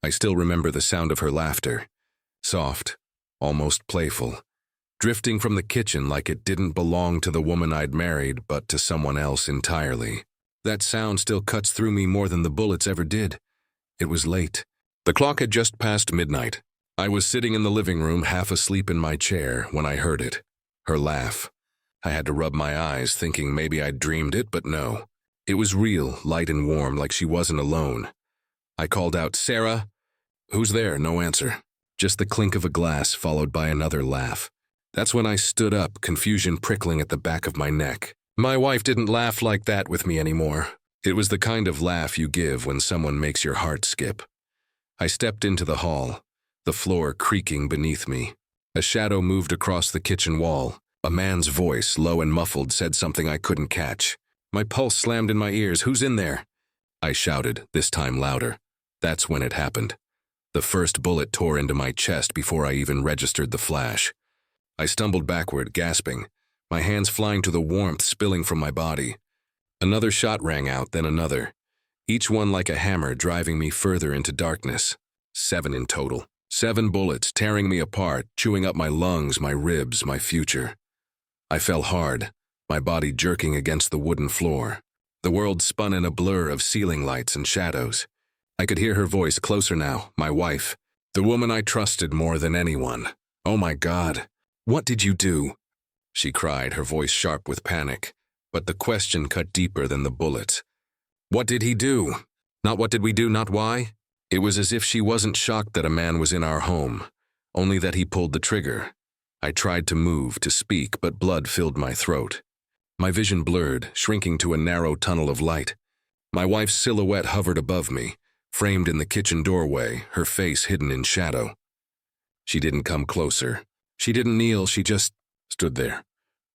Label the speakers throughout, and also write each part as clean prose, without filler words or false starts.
Speaker 1: I still remember the sound of her laughter. Soft, almost playful, drifting from the kitchen like it didn't belong to the woman I'd married, but to someone else entirely. That sound still cuts through me more than the bullets ever did. It was late. The clock had just passed midnight. I was sitting in the living room, half asleep in my chair, when I heard it. Her laugh. I had to rub my eyes, thinking maybe I'd dreamed it, but no. It was real, light and warm, like she wasn't alone. I called out, "Sarah?" "Who's there?" No answer. Just the clink of a glass, followed by another laugh. That's when I stood up, confusion prickling at the back of my neck. My wife didn't laugh like that with me anymore. It was the kind of laugh you give when someone makes your heart skip. I stepped into the hall, the floor creaking beneath me. A shadow moved across the kitchen wall. A man's voice, low and muffled, said something I couldn't catch. My pulse slammed in my ears. "Who's in there?" I shouted, this time louder. That's when it happened. The first bullet tore into my chest before I even registered the flash. I stumbled backward, gasping, my hands flying to the warmth spilling from my body. Another shot rang out, then another, each one like a hammer driving me further into darkness. 7 in total. 7 bullets tearing me apart, chewing up my lungs, my ribs, my future. I fell hard, my body jerking against the wooden floor. The world spun in a blur of ceiling lights and shadows. I could hear her voice closer now, my wife, the woman I trusted more than anyone. "Oh my God, what did you do?" she cried, her voice sharp with panic. But the question cut deeper than the bullets. What did he do? Not what did we do, not why. It was as if she wasn't shocked that a man was in our home, only that he pulled the trigger. I tried to move, to speak, but blood filled my throat. My vision blurred, shrinking to a narrow tunnel of light. My wife's silhouette hovered above me, framed in the kitchen doorway, her face hidden in shadow. She didn't come closer. She didn't kneel, she just stood there,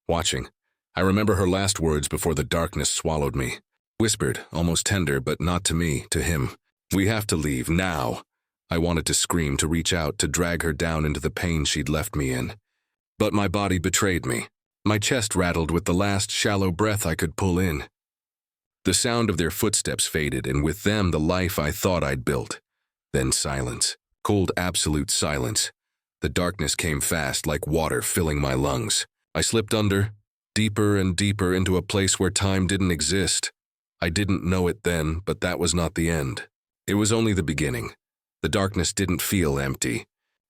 Speaker 1: watching. I remember her last words before the darkness swallowed me. Whispered, almost tender, but not to me, to him. "We have to leave, now." I wanted to scream, to reach out, to drag her down into the pain she'd left me in. But my body betrayed me. My chest rattled with the last shallow breath I could pull in. The sound of their footsteps faded, and with them the life I thought I'd built. Then silence. Cold, absolute silence. The darkness came fast, like water filling my lungs. I slipped under, deeper and deeper into a place where time didn't exist. I didn't know it then, but that was not the end. It was only the beginning. The darkness didn't feel empty.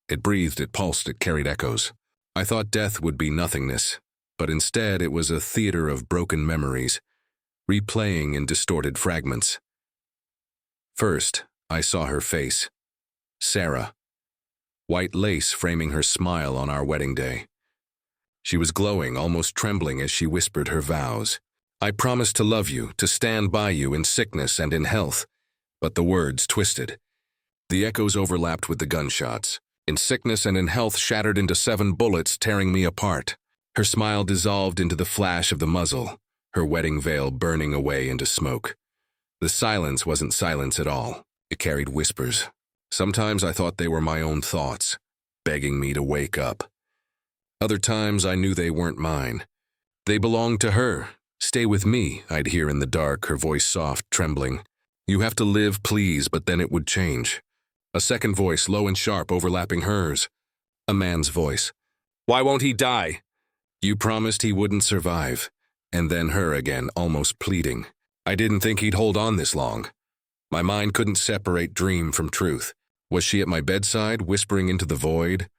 Speaker 1: It breathed, it pulsed, it carried echoes. I thought death would be nothingness, but instead it was a theater of broken memories, replaying in distorted fragments. First, I saw her face. Sarah. White lace framing her smile on our wedding day. She was glowing, almost trembling as she whispered her vows. "I promise to love you, to stand by you in sickness and in health." But the words twisted. The echoes overlapped with the gunshots. In sickness and in health shattered into 7 bullets, tearing me apart. Her smile dissolved into the flash of the muzzle, her wedding veil burning away into smoke. The silence wasn't silence at all. It carried whispers. Sometimes I thought they were my own thoughts, begging me to wake up. Other times I knew they weren't mine. They belonged to her. "Stay with me," I'd hear in the dark, her voice soft, trembling. "You have to live, please," but then it would change. A second voice, low and sharp, overlapping hers. A man's voice. "Why won't he die?" "You promised he wouldn't survive." And then her again, almost pleading. I didn't think he'd hold on this long. My mind couldn't separate dream from truth. Was she at my bedside, whispering into the void?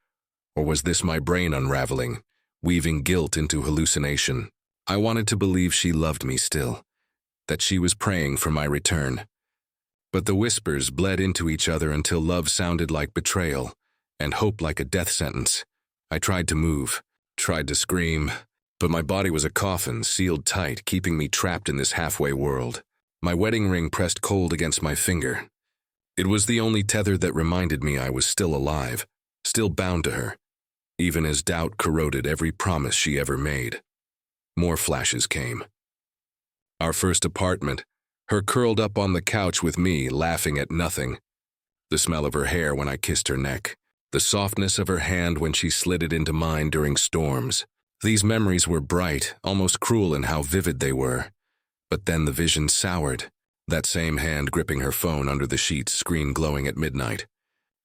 Speaker 1: Or was this my brain unraveling, weaving guilt into hallucination? I wanted to believe she loved me still, that she was praying for my return. But the whispers bled into each other until love sounded like betrayal, and hope like a death sentence. I tried to move, tried to scream, but my body was a coffin, sealed tight, keeping me trapped in this halfway world. My wedding ring pressed cold against my finger. It was the only tether that reminded me I was still alive, still bound to her, even as doubt corroded every promise she ever made. More flashes came. Our first apartment, her curled up on the couch with me, laughing at nothing. The smell of her hair when I kissed her neck. The softness of her hand when she slid it into mine during storms. These memories were bright, almost cruel in how vivid they were. But then the vision soured. That same hand gripping her phone under the sheets, screen glowing at midnight.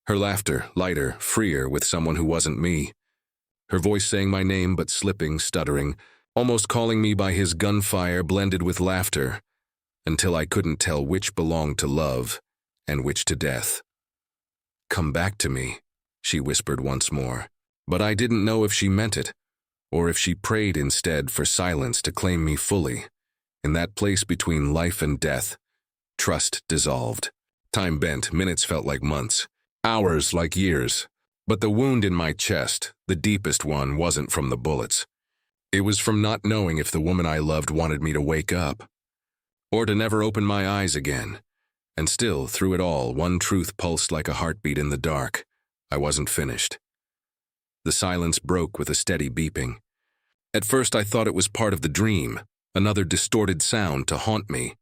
Speaker 1: Her laughter, lighter, freer, with someone who wasn't me. Her voice saying my name but slipping, stuttering, almost calling me by his gunfire blended with laughter, until I couldn't tell which belonged to love and which to death. "Come back to me," she whispered once more, but I didn't know if she meant it, or if she prayed instead for silence to claim me fully. In that place between life and death, trust dissolved. Time bent, minutes felt like months, hours like years. But the wound in my chest, the deepest one, wasn't from the bullets. It was from not knowing if the woman I loved wanted me to wake up, or to never open my eyes again. And still, through it all, one truth pulsed like a heartbeat in the dark. I wasn't finished. The silence broke with a steady beeping. At first I thought it was part of the dream, another distorted sound to haunt me.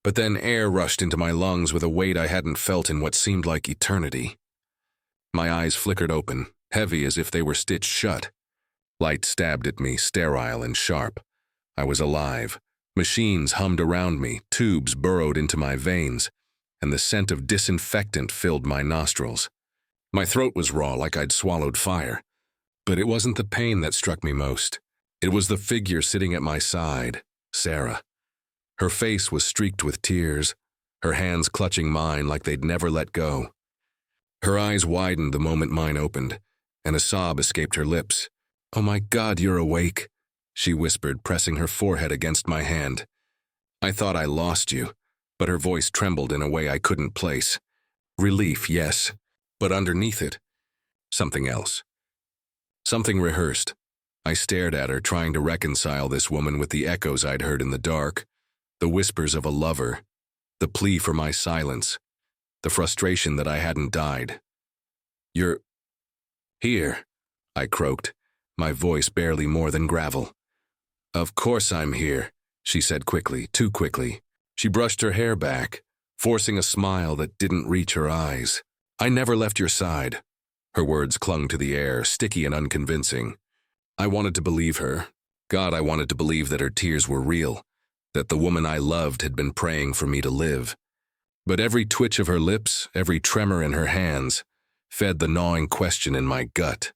Speaker 1: But then air rushed into my lungs with a weight I hadn't felt in what seemed like eternity. My eyes flickered open, heavy as if they were stitched shut. Light stabbed at me, sterile and sharp. I was alive. Machines hummed around me, tubes burrowed into my veins, and the scent of disinfectant filled my nostrils. My throat was raw, like I'd swallowed fire. But it wasn't the pain that struck me most. It was the figure sitting at my side, Sarah. Her face was streaked with tears, her hands clutching mine like they'd never let go. Her eyes widened the moment mine opened, and a sob escaped her lips. "Oh my God, you're awake," she whispered, pressing her forehead against my hand. I thought I lost you, but her voice trembled in a way I couldn't place. Relief, yes, but underneath it, something else. Something rehearsed. I stared at her, trying to reconcile this woman with the echoes I'd heard in the dark, the whispers of a lover, the plea for my silence, the frustration that I hadn't died. "You're here," I croaked, my voice barely more than gravel. "Of course I'm here," she said quickly, too quickly. She brushed her hair back, forcing a smile that didn't reach her eyes. "I never left your side." Her words clung to the air, sticky and unconvincing. I wanted to believe her. God, I wanted to believe that her tears were real, that the woman I loved had been praying for me to live. But every twitch of her lips, every tremor in her hands, fed the gnawing question in my gut.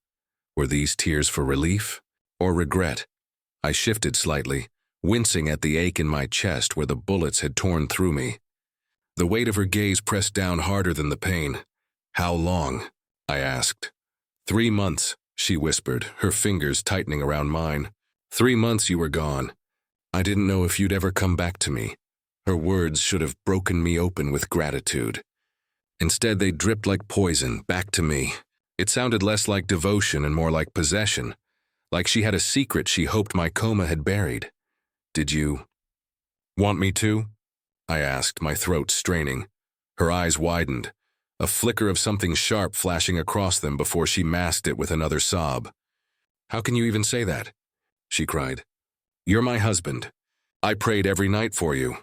Speaker 1: Were these tears for relief or regret? I shifted slightly, wincing at the ache in my chest where the bullets had torn through me. The weight of her gaze pressed down harder than the pain. "How long?" I asked. 3 months, she whispered, her fingers tightening around mine. 3 months you were gone. I didn't know if you'd ever come back to me." Her words should have broken me open with gratitude. Instead, they dripped like poison back to me. It sounded less like devotion and more like possession, like she had a secret she hoped my coma had buried. "Did you want me to?" I asked, my throat straining. Her eyes widened, a flicker of something sharp flashing across them before she masked it with another sob. "How can you even say that?" she cried. "You're my husband. I prayed every night for you.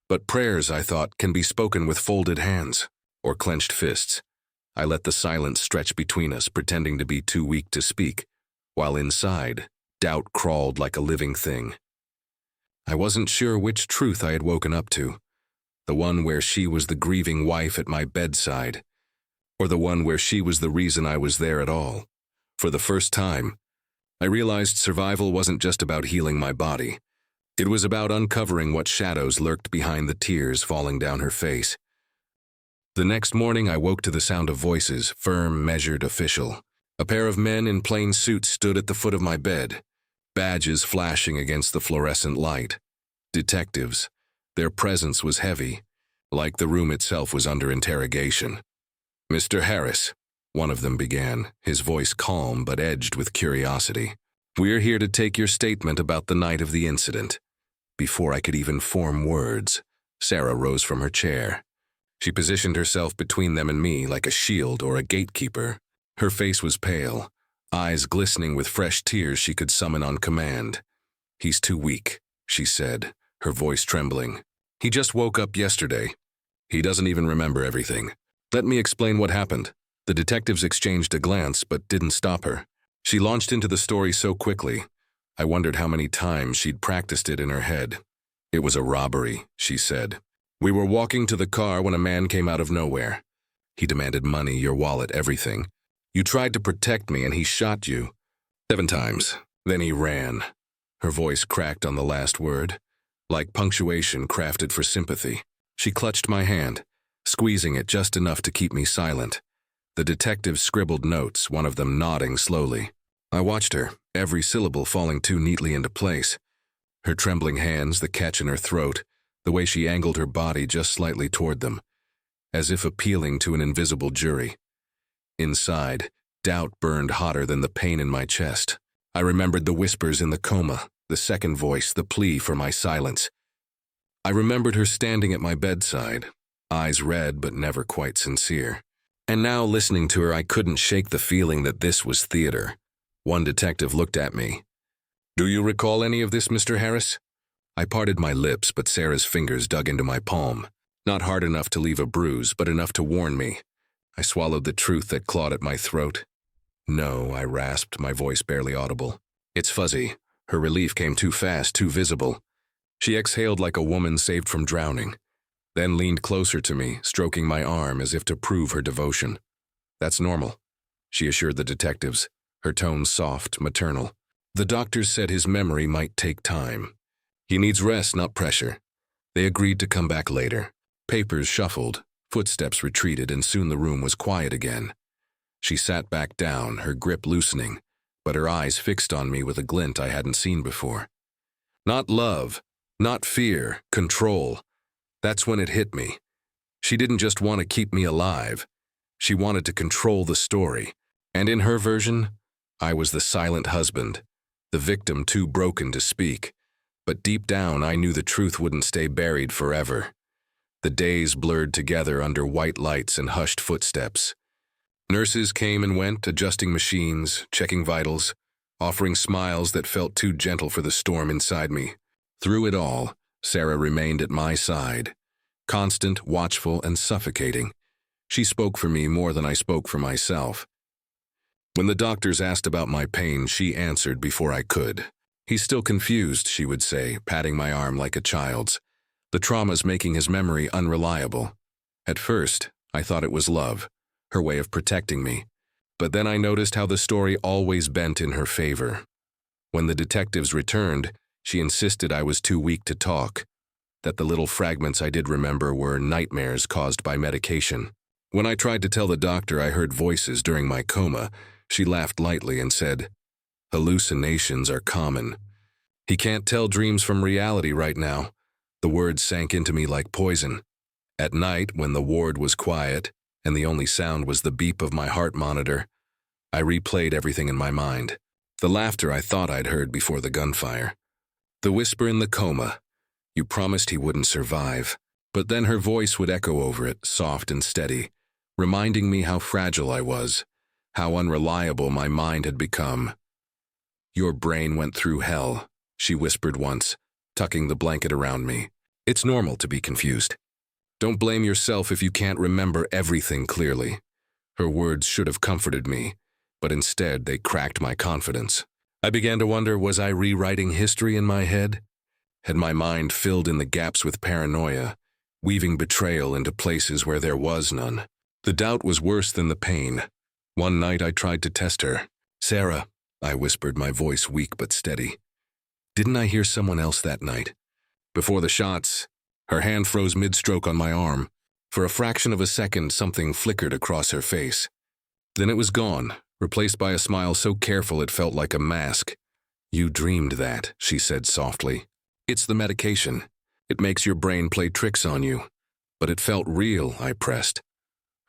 Speaker 1: But prayers, I thought, can be spoken with folded hands or clenched fists." I let the silence stretch between us, pretending to be too weak to speak, while inside, doubt crawled like a living thing. I wasn't sure which truth I had woken up to, the one where she was the grieving wife at my bedside, or the one where she was the reason I was there at all. For the first time, I realized survival wasn't just about healing my body. It was about uncovering what shadows lurked behind the tears falling down her face. The next morning I woke to the sound of voices, firm, measured, official. A pair of men in plain suits stood at the foot of my bed, badges flashing against the fluorescent light. Detectives. Their presence was heavy, like the room itself was under interrogation. "Mr. Harris," one of them began, his voice calm but edged with curiosity. "We're here to take your statement about the night of the incident." Before I could even form words, Sarah rose from her chair. She positioned herself between them and me like a shield or a gatekeeper. Her face was pale, eyes glistening with fresh tears she could summon on command. "He's too weak," she said, her voice trembling. "He just woke up yesterday. He doesn't even remember everything. Let me explain what happened." The detectives exchanged a glance but didn't stop her. She launched into the story so quickly, I wondered how many times she'd practiced it in her head. "It was a robbery," she said. "We were walking to the car when a man came out of nowhere. He demanded money, your wallet, everything. You tried to protect me and he shot you. 7 times. Then he ran. Her voice cracked on the last word, like punctuation crafted for sympathy. She clutched my hand, squeezing it just enough to keep me silent. The detective scribbled notes, one of them nodding slowly. I watched her, every syllable falling too neatly into place. Her trembling hands, the catch in her throat, the way she angled her body just slightly toward them, as if appealing to an invisible jury. Inside, doubt burned hotter than the pain in my chest. I remembered the whispers in the coma, the second voice, the plea for my silence. I remembered her standing at my bedside, eyes red but never quite sincere. And now, listening to her, I couldn't shake the feeling that this was theater. One detective looked at me. Do you recall any of this, Mr. Harris? I parted my lips, but Sarah's fingers dug into my palm. Not hard enough to leave a bruise, but enough to warn me. I swallowed the truth that clawed at my throat. No, I rasped, my voice barely audible. It's fuzzy. Her relief came too fast, too visible. She exhaled like a woman saved from drowning, then leaned closer to me, stroking my arm as if to prove her devotion. That's normal, she assured the detectives, her tone soft, maternal. The doctors said his memory might take time. He needs rest, not pressure. They agreed to come back later. Papers shuffled, footsteps retreated, and soon the room was quiet again. She sat back down, her grip loosening, but her eyes fixed on me with a glint I hadn't seen before. Not love, not fear, control. That's when it hit me. She didn't just want to keep me alive. She wanted to control the story. And in her version, I was the silent husband, the victim too broken to speak. But deep down, I knew the truth wouldn't stay buried forever. The days blurred together under white lights and hushed footsteps. Nurses came and went, adjusting machines, checking vitals, offering smiles that felt too gentle for the storm inside me. Through it all, Sarah remained at my side, constant, watchful, and suffocating. She spoke for me more than I spoke for myself. When the doctors asked about my pain, she answered before I could. He's still confused, she would say, patting my arm like a child's. The trauma's making his memory unreliable. At first, I thought it was love, her way of protecting me. But then I noticed how the story always bent in her favor. When the detectives returned, she insisted I was too weak to talk, that the little fragments I did remember were nightmares caused by medication. When I tried to tell the doctor I heard voices during my coma, she laughed lightly and said, "Hallucinations are common. He can't tell dreams from reality right now." The words sank into me like poison. At night, when the ward was quiet, and the only sound was the beep of my heart monitor, I replayed everything in my mind. The laughter I thought I'd heard before the gunfire. The whisper in the coma, "You promised he wouldn't survive." But then her voice would echo over it, soft and steady, reminding me how fragile I was, how unreliable my mind had become. "Your brain went through hell," she whispered once, tucking the blanket around me. "It's normal to be confused. Don't blame yourself if you can't remember everything clearly." Her words should have comforted me, but instead they cracked my confidence. I began to wonder, was I rewriting history in my head? Had my mind filled in the gaps with paranoia, weaving betrayal into places where there was none? The doubt was worse than the pain. One night I tried to test her. "Sarah," I whispered, my voice weak but steady. "Didn't I hear someone else that night?" Before the shots, her hand froze mid-stroke on my arm. For a fraction of a second, something flickered across her face. Then it was gone, replaced by a smile so careful it felt like a mask. "You dreamed that," she said softly. "It's the medication. It makes your brain play tricks on you." "But it felt real," I pressed.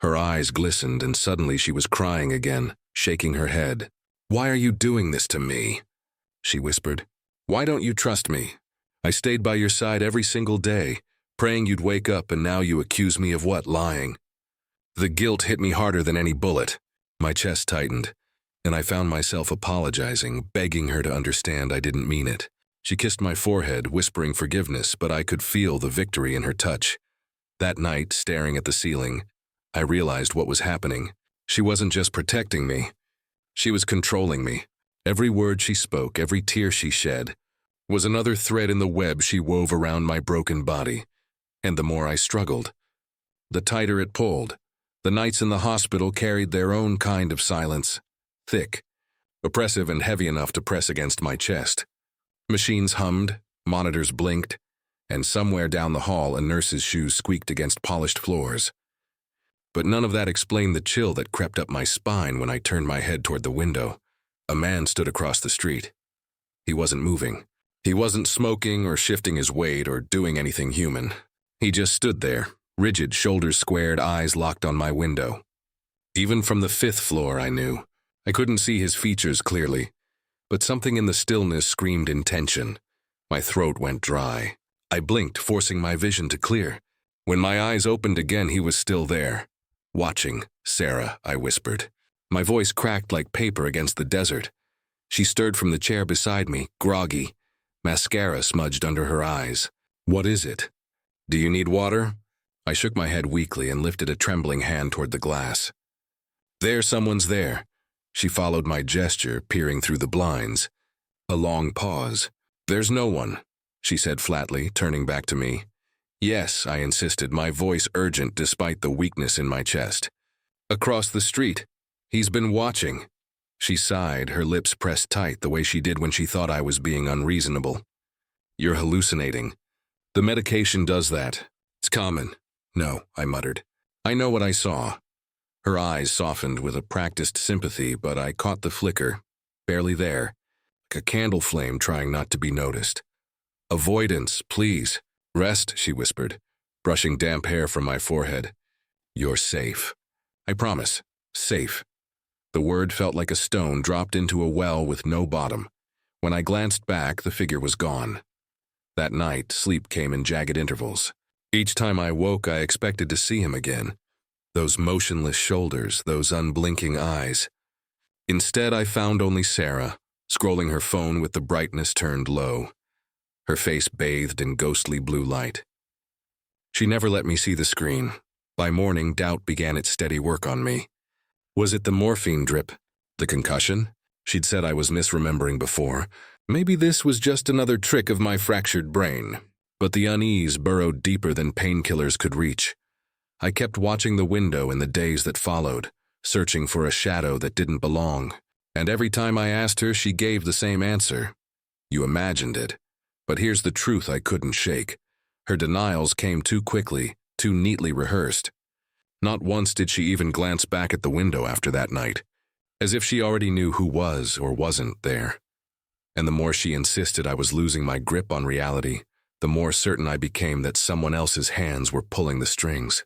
Speaker 1: Her eyes glistened, and suddenly she was crying again, shaking her head. "Why are you doing this to me?" she whispered. "Why don't you trust me? I stayed by your side every single day, praying you'd wake up, and now you accuse me of what? Lying." The guilt hit me harder than any bullet. My chest tightened, and I found myself apologizing, begging her to understand I didn't mean it. She kissed my forehead, whispering forgiveness, but I could feel the victory in her touch. That night, staring at the ceiling, I realized what was happening. She wasn't just protecting me. She was controlling me. Every word she spoke, every tear she shed, was another thread in the web she wove around my broken body. And the more I struggled, the tighter it pulled, The nights in the hospital carried their own kind of silence, thick, oppressive and heavy enough to press against my chest. Machines hummed, monitors blinked, and somewhere down the hall a nurse's shoes squeaked against polished floors. But none of that explained the chill that crept up my spine when I turned my head toward the window. A man stood across the street. He wasn't moving. He wasn't smoking or shifting his weight or doing anything human. He just stood there, rigid, shoulders squared, eyes locked on my window. Even from the 5th floor, I knew. I couldn't see his features clearly, but something in the stillness screamed intention. My throat went dry. I blinked, forcing my vision to clear. When my eyes opened again, he was still there. "Watching, Sarah," I whispered. My voice cracked like paper against the desert. She stirred from the chair beside me, groggy, mascara smudged under her eyes. "What is it? Do you need water?" I shook my head weakly and lifted a trembling hand toward the glass. Someone's there." She followed my gesture, peering through the blinds. A long pause. "There's no one," she said flatly, turning back to me. "Yes," I insisted, my voice urgent despite the weakness in my chest. "Across the street. He's been watching." She sighed, her lips pressed tight the way she did when she thought I was being unreasonable. "You're hallucinating. The medication does that. It's common." "No," I muttered. "I know what I saw." Her eyes softened with a practiced sympathy, but I caught the flicker, barely there, like a candle flame trying not to be noticed. "Avoidance, please. Rest," she whispered, brushing damp hair from my forehead. "You're safe. I promise. Safe." The word felt like a stone dropped into a well with no bottom. When I glanced back, the figure was gone. That night, sleep came in jagged intervals. Each time I woke, I expected to see him again. Those motionless shoulders, those unblinking eyes. Instead, I found only Sarah, scrolling her phone with the brightness turned low, her face bathed in ghostly blue light. She never let me see the screen. By morning, doubt began its steady work on me. Was it the morphine drip? The concussion? She'd said I was misremembering before. Maybe this was just another trick of my fractured brain. But the unease burrowed deeper than painkillers could reach. I kept watching the window in the days that followed, searching for a shadow that didn't belong. And every time I asked her, she gave the same answer. "You imagined it." But here's the truth I couldn't shake. Her denials came too quickly, too neatly rehearsed. Not once did she even glance back at the window after that night, as if she already knew who was or wasn't there. And the more she insisted I was losing my grip on reality, the more certain I became that someone else's hands were pulling the strings.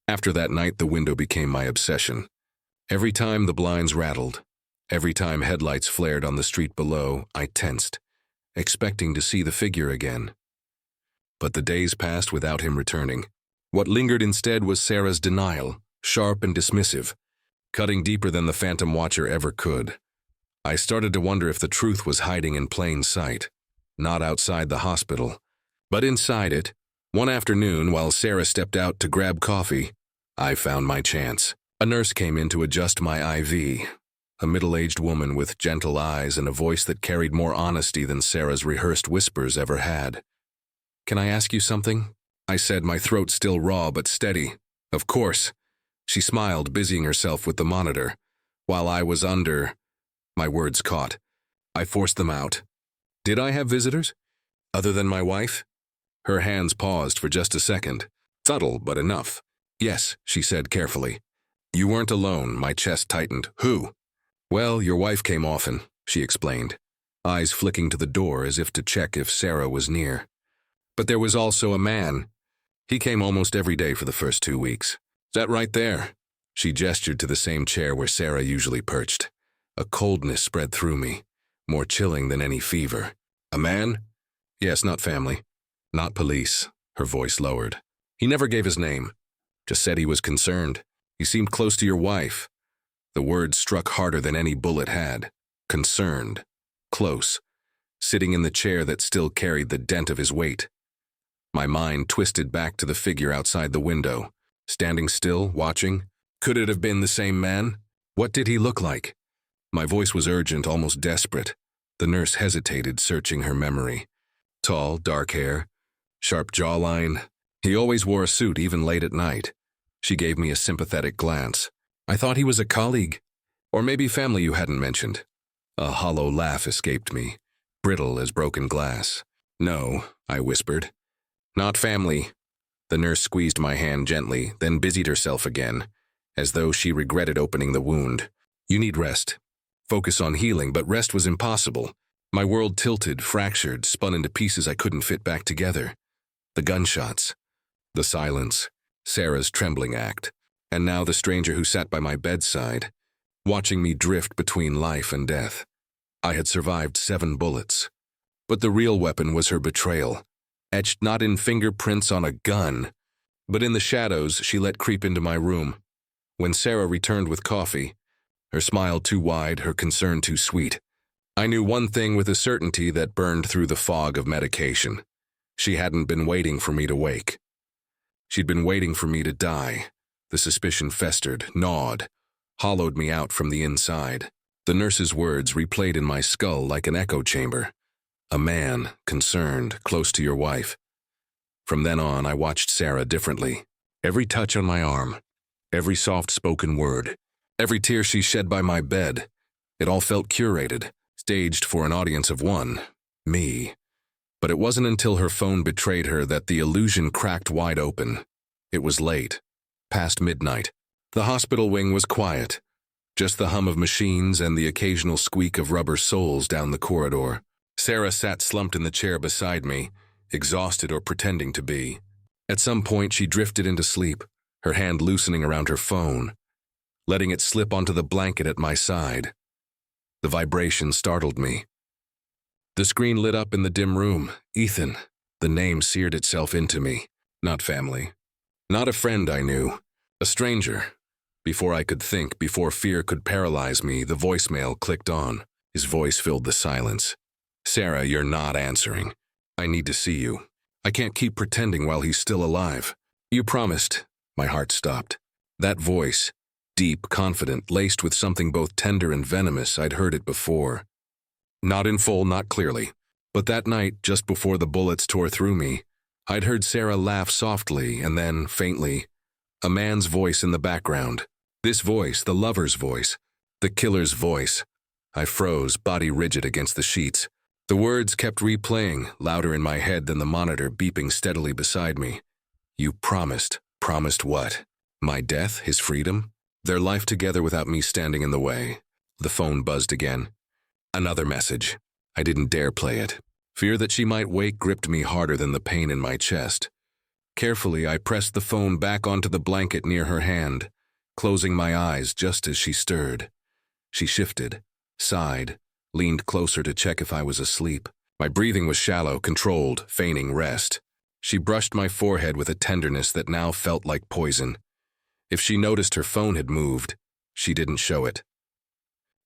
Speaker 1: After that night, the window became my obsession. Every time the blinds rattled, every time headlights flared on the street below, I tensed, expecting to see the figure again. But the days passed without him returning. What lingered instead was Sarah's denial, sharp and dismissive, cutting deeper than the phantom watcher ever could. I started to wonder if the truth was hiding in plain sight, not outside the hospital, but inside it. One afternoon, while Sarah stepped out to grab coffee, I found my chance. A nurse came in to adjust my IV, a middle-aged woman with gentle eyes and a voice that carried more honesty than Sarah's rehearsed whispers ever had. "Can I ask you something?" I said, my throat still raw but steady. "Of course." She smiled, busying herself with the monitor. While I was under, my words caught. I forced them out. "Did I have visitors? Other than my wife?" Her hands paused for just a second. Subtle, but enough. "Yes," she said carefully. "You weren't alone." My chest tightened. "Who?" "Well, your wife came often," she explained, eyes flicking to the door as if to check if Sarah was near. "But there was also a man. He came almost every day for the first 2 weeks. That right there." She gestured to the same chair where Sarah usually perched. A coldness spread through me, more chilling than any fever. "A man?" "Yes, not family. Not police." Her voice lowered. "He never gave his name. Just said he was concerned. He seemed close to your wife." The word struck harder than any bullet had. Concerned. Close. Sitting in the chair that still carried the dent of his weight. My mind twisted back to the figure outside the window, standing still, watching. Could it have been the same man? What did he look like? My voice was urgent, almost desperate. The nurse hesitated, searching her memory. Tall, dark hair, sharp jawline. He always wore a suit, even late at night. She gave me a sympathetic glance. I thought he was a colleague, or maybe family you hadn't mentioned. A hollow laugh escaped me, brittle as broken glass. No, I whispered. Not family. The nurse squeezed my hand gently, then busied herself again, as though she regretted opening the wound. You need rest. Focus on healing, but rest was impossible. My world tilted, fractured, spun into pieces I couldn't fit back together. The gunshots, the silence, Sarah's trembling act, and now the stranger who sat by my bedside, watching me drift between life and death. I had survived 7 bullets, but the real weapon was her betrayal, etched not in fingerprints on a gun, but in the shadows she let creep into my room. When Sarah returned with coffee, her smile too wide, her concern too sweet, I knew one thing with a certainty that burned through the fog of medication. She hadn't been waiting for me to wake. She'd been waiting for me to die. The suspicion festered, gnawed, hollowed me out from the inside. The nurse's words replayed in my skull like an echo chamber. A man, concerned, close to your wife. From then on, I watched Sarah differently. Every touch on my arm, every soft-spoken word, every tear she shed by my bed, it all felt curated, staged for an audience of one, me. But it wasn't until her phone betrayed her that the illusion cracked wide open. It was late, past midnight. The hospital wing was quiet, just the hum of machines and the occasional squeak of rubber soles down the corridor. Sarah sat slumped in the chair beside me, exhausted or pretending to be. At some point, she drifted into sleep, her hand loosening around her phone, letting it slip onto the blanket at my side. The vibration startled me. The screen lit up in the dim room. Ethan. The name seared itself into me. Not family. Not a friend I knew. A stranger. Before I could think, before fear could paralyze me, the voicemail clicked on. His voice filled the silence. Sarah, you're not answering. I need to see you. I can't keep pretending while he's still alive. You promised. My heart stopped. That voice, deep, confident, laced with something both tender and venomous, I'd heard it before. Not in full, not clearly. But that night, just before the bullets tore through me, I'd heard Sarah laugh softly and then, faintly, a man's voice in the background. This voice, the lover's voice, the killer's voice. I froze, body rigid against the sheets. The words kept replaying, louder in my head than the monitor beeping steadily beside me. You promised. Promised what? My death, his freedom? Their life together without me standing in the way. The phone buzzed again. Another message. I didn't dare play it. Fear that she might wake gripped me harder than the pain in my chest. Carefully, I pressed the phone back onto the blanket near her hand, closing my eyes just as she stirred. She shifted, sighed, leaned closer to check if I was asleep. My breathing was shallow, controlled, feigning rest. She brushed my forehead with a tenderness that now felt like poison. If she noticed her phone had moved, she didn't show it.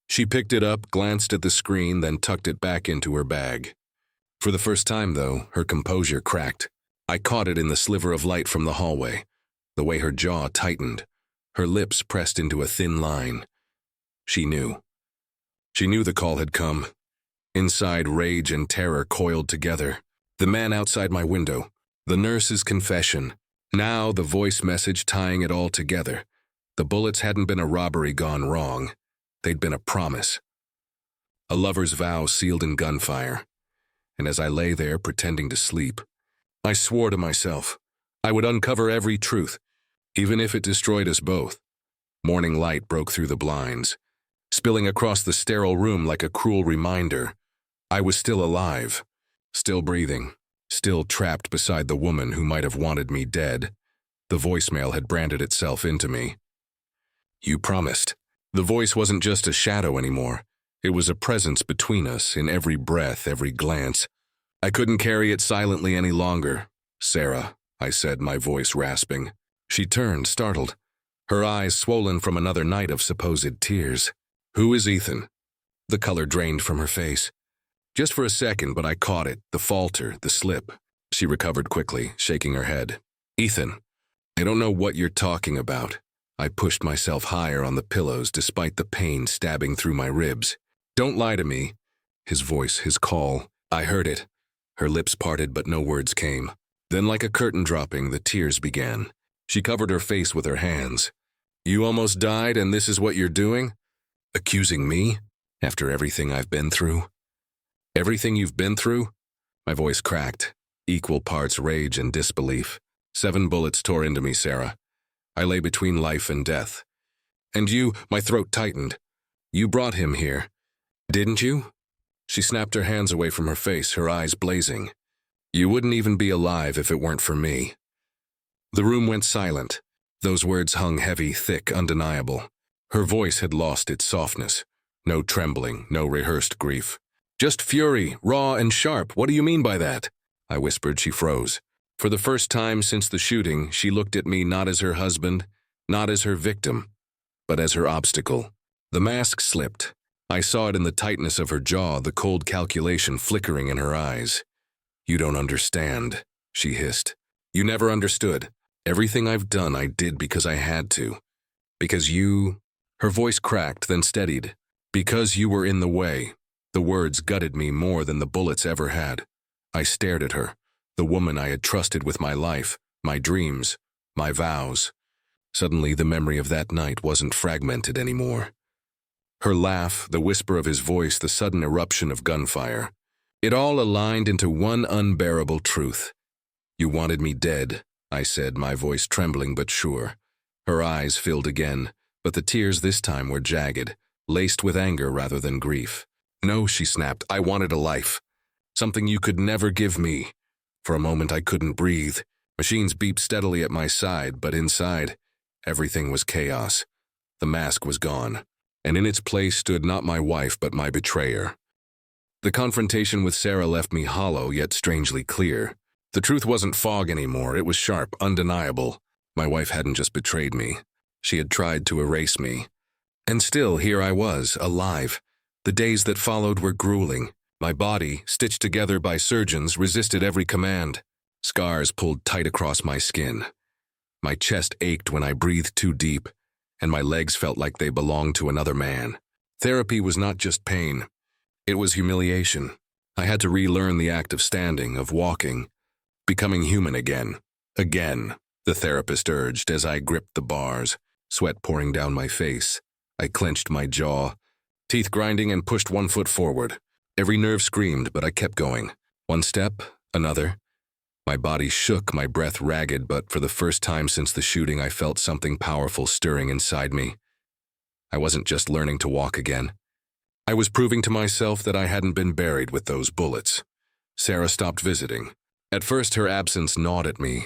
Speaker 1: She picked it up, glanced at the screen, then tucked it back into her bag. For the first time, though, her composure cracked. I caught it in the sliver of light from the hallway, the way her jaw tightened, her lips pressed into a thin line. She knew. She knew the call had come. Inside, rage and terror coiled together. The man outside my window, the nurse's confession, now the voice message tying it all together. The bullets hadn't been a robbery gone wrong. They'd been a promise. A lover's vow sealed in gunfire. And as I lay there pretending to sleep, I swore to myself I would uncover every truth, even if it destroyed us both. Morning light broke through the blinds, spilling across the sterile room like a cruel reminder. I was still alive, still breathing, still trapped beside the woman who might have wanted me dead. The voicemail had branded itself into me. You promised. The voice wasn't just a shadow anymore. It was a presence between us in every breath, every glance. I couldn't carry it silently any longer. Sarah, I said, my voice rasping. She turned, startled, her eyes swollen from another night of supposed tears. Who is Ethan? The color drained from her face. Just for a second, but I caught it, the falter, the slip. She recovered quickly, shaking her head. Ethan, I don't know what you're talking about. I pushed myself higher on the pillows despite the pain stabbing through my ribs. Don't lie to me. His voice, his call. I heard it. Her lips parted, but no words came. Then, like a curtain dropping, the tears began. She covered her face with her hands. You almost died and this is what you're doing? Accusing me? After everything I've been through? Everything you've been through? My voice cracked, equal parts rage and disbelief. 7 bullets tore into me, Sarah. I lay between life and death. And you, my throat tightened. You brought him here, didn't you? She snapped her hands away from her face, her eyes blazing. You wouldn't even be alive if it weren't for me. The room went silent. Those words hung heavy, thick, undeniable. Her voice had lost its softness. No trembling, no rehearsed grief. Just fury, raw and sharp. What do you mean by that? I whispered. She froze. For the first time since the shooting, she looked at me not as her husband, not as her victim, but as her obstacle. The mask slipped. I saw it in the tightness of her jaw, the cold calculation flickering in her eyes. You don't understand, she hissed. You never understood. Everything I've done I did because I had to. Because you... Her voice cracked, then steadied. Because you were in the way. The words gutted me more than the bullets ever had. I stared at her, the woman I had trusted with my life, my dreams, my vows. Suddenly the memory of that night wasn't fragmented anymore. Her laugh, the whisper of his voice, the sudden eruption of gunfire. It all aligned into one unbearable truth. You wanted me dead, I said, my voice trembling but sure. Her eyes filled again, but the tears this time were jagged, laced with anger rather than grief. No, she snapped, I wanted a life. Something you could never give me. For a moment I couldn't breathe. Machines beeped steadily at my side, but inside, everything was chaos. The mask was gone, and in its place stood not my wife but my betrayer. The confrontation with Sarah left me hollow yet strangely clear. The truth wasn't fog anymore, it was sharp, undeniable. My wife hadn't just betrayed me. She had tried to erase me. And still, here I was, alive. The days that followed were grueling. My body, stitched together by surgeons, resisted every command. Scars pulled tight across my skin. My chest ached when I breathed too deep, and my legs felt like they belonged to another man. Therapy was not just pain. It was humiliation. I had to relearn the act of standing, of walking, becoming human again. Again, the therapist urged as I gripped the bars, sweat pouring down my face. I clenched my jaw, teeth grinding, and pushed 1 foot forward. Every nerve screamed, but I kept going. 1 step, another. My body shook, my breath ragged, but for the first time since the shooting, I felt something powerful stirring inside me. I wasn't just learning to walk again. I was proving to myself that I hadn't been buried with those bullets. Sarah stopped visiting. At first, her absence gnawed at me,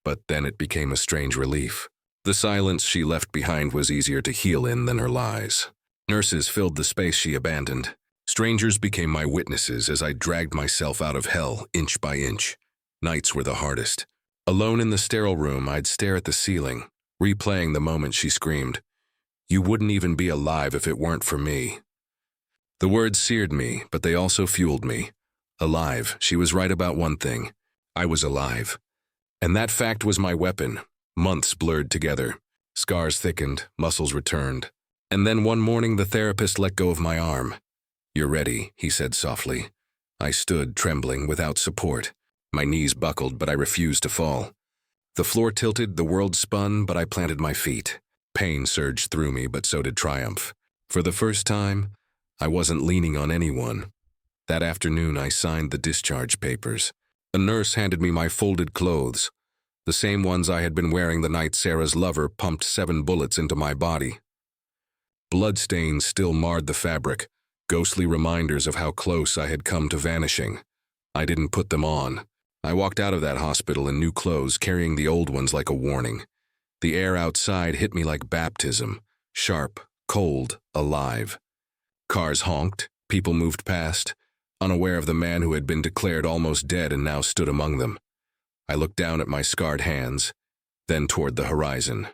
Speaker 1: but then it became a strange relief. The silence she left behind was easier to heal in than her lies. Nurses filled the space she abandoned. Strangers became my witnesses as I dragged myself out of hell, inch by inch. Nights were the hardest. Alone in the sterile room, I'd stare at the ceiling, replaying the moment she screamed, "You wouldn't even be alive if it weren't for me." The words seared me, but they also fueled me. Alive, she was right about one thing. I was alive. And that fact was my weapon. Months blurred together. Scars thickened, muscles returned. And then one morning the therapist let go of my arm. "You're ready," he said softly. I stood, trembling, without support. My knees buckled, but I refused to fall. The floor tilted, the world spun, but I planted my feet. Pain surged through me, but so did triumph. For the first time, I wasn't leaning on anyone. That afternoon, I signed the discharge papers. A nurse handed me my folded clothes, the same ones I had been wearing the night Sarah's lover pumped 7 bullets into my body. Bloodstains still marred the fabric, ghostly reminders of how close I had come to vanishing. I didn't put them on. I walked out of that hospital in new clothes, carrying the old ones like a warning. The air outside hit me like baptism, sharp, cold, alive. Cars honked, people moved past, unaware of the man who had been declared almost dead and now stood among them. I looked down at my scarred hands, then toward the horizon.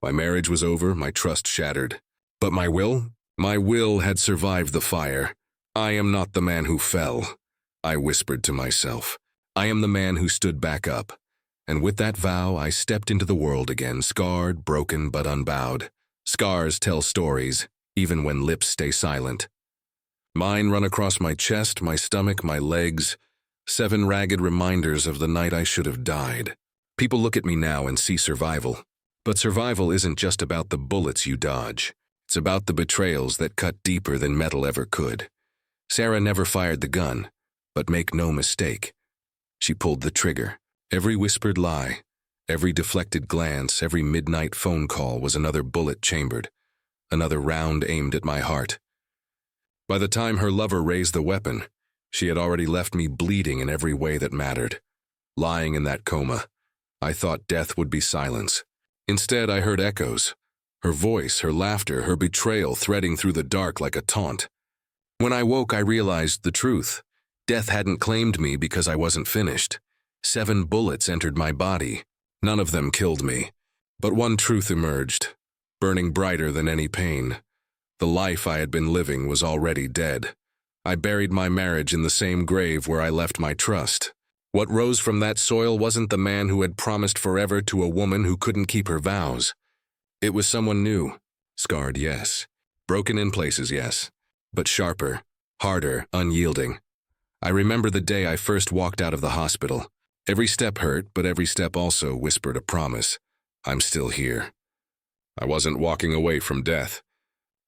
Speaker 1: My marriage was over, my trust shattered. But my will? My will had survived the fire. I am not the man who fell, I whispered to myself. I am the man who stood back up. And with that vow, I stepped into the world again, scarred, broken, but unbowed. Scars tell stories, even when lips stay silent. Mine run across my chest, my stomach, my legs, 7 ragged reminders of the night I should have died. People look at me now and see survival. But survival isn't just about the bullets you dodge. It's about the betrayals that cut deeper than metal ever could. Sarah never fired the gun, but make no mistake, she pulled the trigger. Every whispered lie, every deflected glance, every midnight phone call was another bullet chambered, another round aimed at my heart. By the time her lover raised the weapon, she had already left me bleeding in every way that mattered. Lying in that coma, I thought death would be silence. Instead, I heard echoes. Her voice, her laughter, her betrayal threading through the dark like a taunt. When I woke, I realized the truth. Death hadn't claimed me because I wasn't finished. 7 bullets entered my body. None of them killed me. But one truth emerged, burning brighter than any pain. The life I had been living was already dead. I buried my marriage in the same grave where I left my trust. What rose from that soil wasn't the man who had promised forever to a woman who couldn't keep her vows. It was someone new. Scarred, yes. Broken in places, yes. But sharper, harder, unyielding. I remember the day I first walked out of the hospital. Every step hurt, but every step also whispered a promise. I'm still here. I wasn't walking away from death.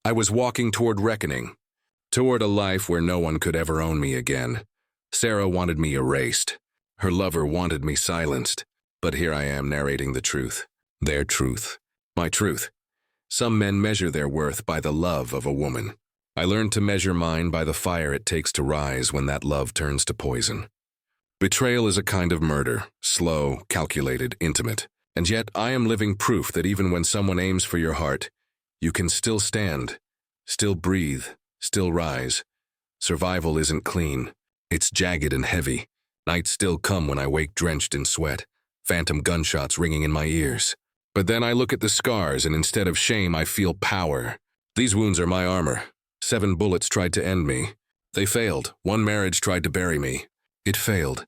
Speaker 1: I was walking toward reckoning. Toward a life where no one could ever own me again. Sarah wanted me erased. Her lover wanted me silenced. But here I am narrating the truth. Their truth. My truth. Some men measure their worth by the love of a woman. I learned to measure mine by the fire it takes to rise when that love turns to poison. Betrayal is a kind of murder, slow, calculated, intimate. And yet I am living proof that even when someone aims for your heart, you can still stand, still breathe, still rise. Survival isn't clean. It's jagged and heavy. Nights still come when I wake drenched in sweat, phantom gunshots ringing in my ears. But then I look at the scars and instead of shame, I feel power. These wounds are my armor. 7 bullets tried to end me. They failed. 1 marriage tried to bury me. It failed.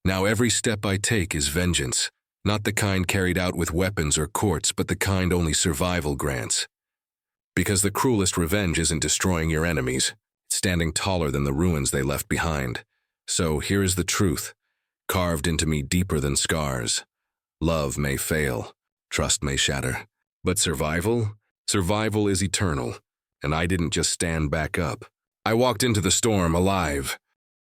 Speaker 1: Now every step I take is vengeance. Not the kind carried out with weapons or courts, but the kind only survival grants. Because the cruelest revenge isn't destroying your enemies. It's standing taller than the ruins they left behind. So here is the truth, carved into me deeper than scars. Love may fail. Trust may shatter. But survival? Survival is eternal. And I didn't just stand back up. I walked into the storm alive,